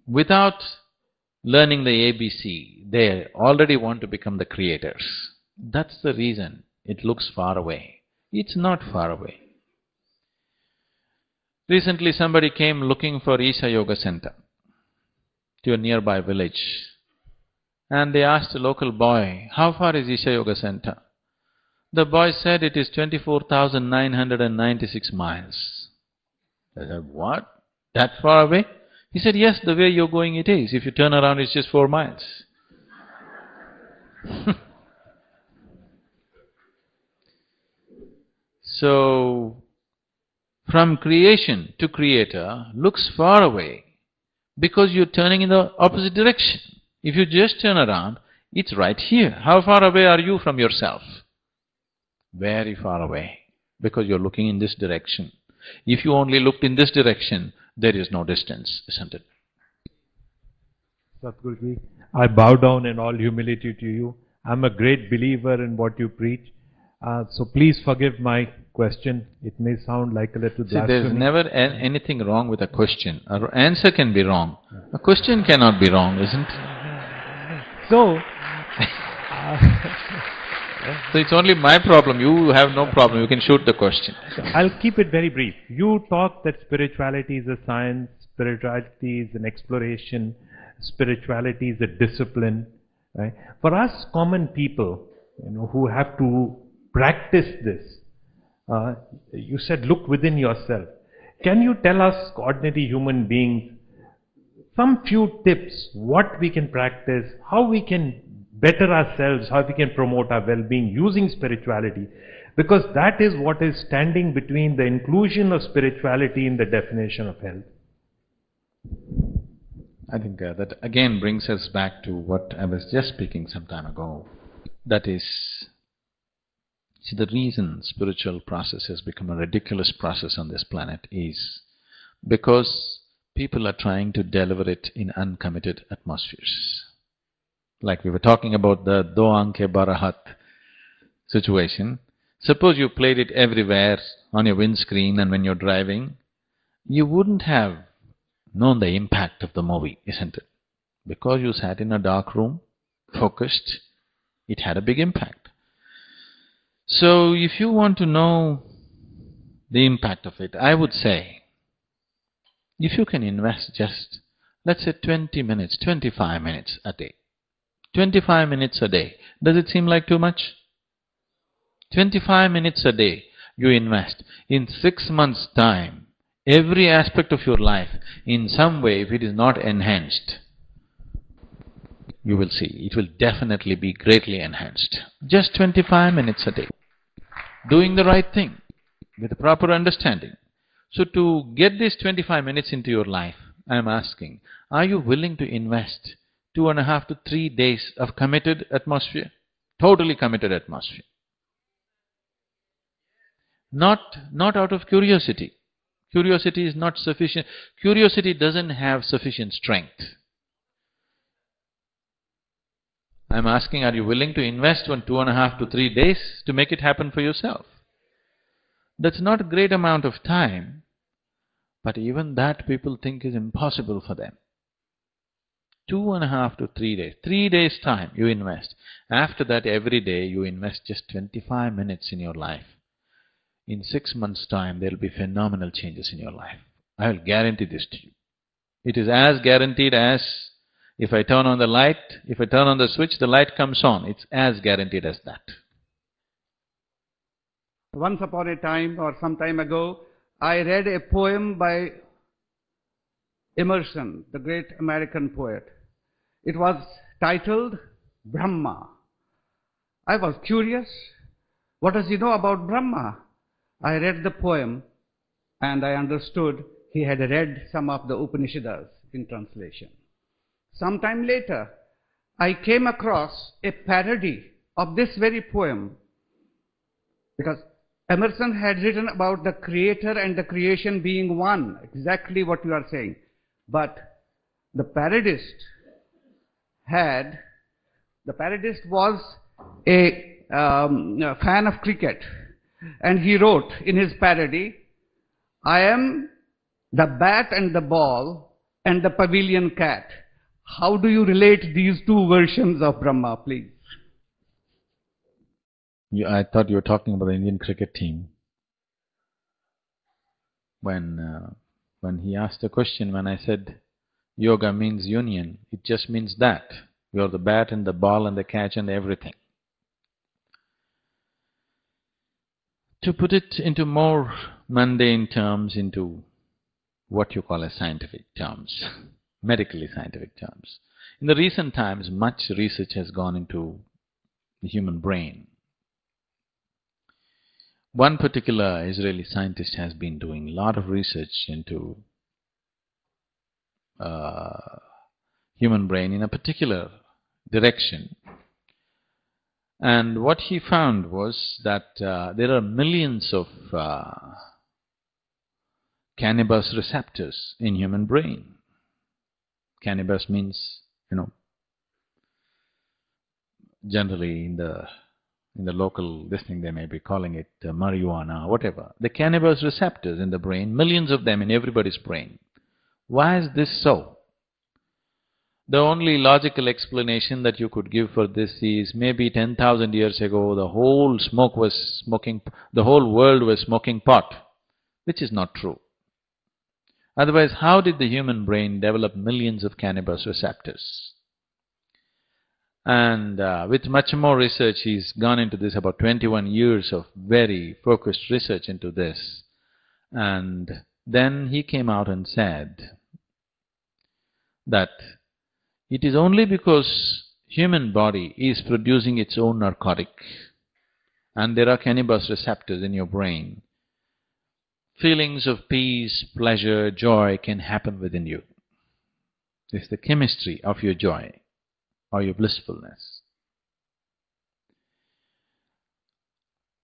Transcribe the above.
without learning the ABC, they already want to become the creators. That's the reason it looks far away. It's not far away. Recently somebody came looking for ISHA Yoga Center to a nearby village, and they asked a local boy, "How far is ISHA Yoga Center?" The boy said it is 24,996 miles. I said, "What? That far away?" He said, "Yes, the way you're going it is. If you turn around, it's just 4 miles. So, from creation to creator looks far away because you're turning in the opposite direction. If you just turn around, it's right here. How far away are you from yourself? Very far away, because you're looking in this direction. If you only looked in this direction, there is no distance, isn't it? Sadhguruji, I bow down in all humility to you. I'm a great believer in what you preach. So please forgive my question. It may sound like a little blasphemy. See, there's never anything wrong with a question. An answer can be wrong. A question cannot be wrong, isn't it? So, so it's only my problem. You have no problem. You can shoot the question. I'll keep it very brief. You talk that spirituality is a science, spirituality is an exploration, spirituality is a discipline. Right? For us common people, who have to practice this, you said look within yourself. Can you tell us, ordinary human beings, some few tips, what we can practice, how we can better ourselves, how we can promote our well-being using spirituality? Because that is what is standing between the inclusion of spirituality in the definition of health. I think that again brings us back to what I was just speaking some time ago. That is, see, the reason spiritual process has become a ridiculous process on this planet is because people are trying to deliver it in uncommitted atmospheres. Like we were talking about the Do Anke Barahat situation. Suppose you played it everywhere on your windscreen and when you're driving, you wouldn't have known the impact of the movie, isn't it? Because you sat in a dark room, focused, it had a big impact. So if you want to know the impact of it, I would say, if you can invest just, let's say 20 minutes, 25 minutes a day. 25 minutes a day. Does it seem like too much? 25 minutes a day you invest. In 6 months' time, every aspect of your life, in some way, if it is not enhanced, you will see, it will definitely be greatly enhanced. Just 25 minutes a day. Doing the right thing, with a proper understanding. So to get this 25 minutes into your life, I am asking, are you willing to invest 2.5 to 3 days of committed atmosphere? Totally committed atmosphere. Not out of curiosity. Curiosity is not sufficient. Curiosity doesn't have sufficient strength. I'm asking, are you willing to invest 2.5 to 3 days to make it happen for yourself? That's not a great amount of time, but even that people think is impossible for them. 2.5 to 3 days. 3 days' time you invest. After that, every day you invest just 25 minutes in your life. In 6 months' time, there will be phenomenal changes in your life. I will guarantee this to you. It is as guaranteed as if I turn on the light, if I turn on the switch, the light comes on. It's as guaranteed as that. Once upon a time, or some time ago, I read a poem by Emerson, the great American poet. It was titled Brahma. I was curious. What does he know about Brahma? I read the poem and I understood he had read some of the Upanishads in translation. Sometime later, I came across a parody of this very poem, because Emerson had written about the creator and the creation being one, exactly what you are saying. But the parodist was a fan of cricket, and he wrote in his parody, "I am the bat and the ball, and the pavilion cat. How do you relate these two versions of Brahma, please? I thought you were talking about the Indian cricket team. When he asked the question, when I said yoga means union, it just means that. You're the bat and the ball and the catch and everything. To put it into more mundane terms, into what you call as scientific terms, medically scientific terms. In the recent times, much research has gone into the human brain. One particular Israeli scientist has been doing a lot of research into human brain in a particular direction. And what he found was that there are millions of cannabis receptors in human brain. Cannabis means, generally in the local thing they may be calling it marijuana, whatever. The cannabis receptors in the brain, millions of them in everybody's brain. Why is this so? The only logical explanation that you could give for this is maybe 10,000 years ago the whole world was smoking pot, which is not true. Otherwise, how did the human brain develop millions of cannabis receptors? And with much more research, he's gone into this, about 21 years of very focused research into this. And then he came out and said that it is only because human body is producing its own narcotic and there are cannabis receptors in your brain, feelings of peace, pleasure, joy can happen within you. It's the chemistry of your joy or your blissfulness.